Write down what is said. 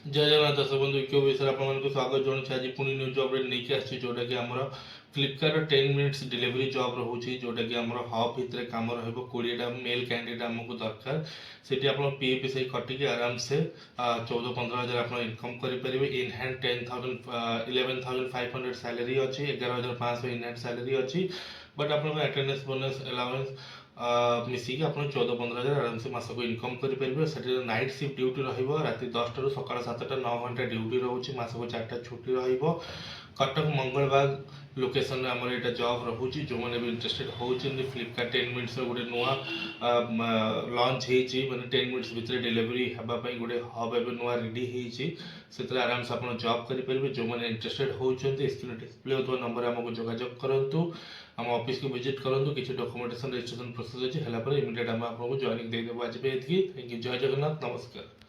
जय जगन्नाथ दर्शक बंधु क्यों विषय आपको स्वागत जनाऊँ आज पुणी न्यू जॉब नहीं आसी जोटा कि आम फ्लिपकार्ट 10 मिनिट्स डिलीवरी जॉब रोचे जोटा कि आम हब भितर कम रोटा मेल कैंडिडेट आमको दरकार से आप पीएफ से कटिकी आराम से 14-15 हज़ार आप इनकम करेंगे इन हैंड 11,500 सैलरी अच्छी 11,500 इन हैंड सैलरी अच्छी बट आप अटेंडेंस बोनस अलाउंस मिसिकी आप 14-15 हज़ार आराम से मसक इनकम करेंगे से नाइट शिफ्ट ड्यूटी राति 10 टू सका 7टा 9 घंटा ड्यूटी रोचे मसक 4टा छुट्टी कटक मंगलबाग लोकेशन आम यहाँ जॉब रोचे जो मैंने भी इंटरेस्टेड होती फ्लिपकार्ट 10 मिनिट्स गोटे नुआ लॉन्च होती मैंने 10 मिनिट्स भितर डिलीवरी हाँपाई गोटे हब एवं नुआ रेडी होती आराम से आप जॉब करेंगे जो मैंने इंटरेस्टेड होती स्क्रीन डिस्प्ले होता नंबर आमको जोगाजोग करूँ आम ऑफिस को विजिट करूँ किसी डॉक्यूमेंटेशन रजिस्ट्रेशन प्रोसेस अच्छी है इमिडिएट आम आपको जॉइनिंग देदेबू आज भी थैंक यू जय जगन्नाथ नमस्कार।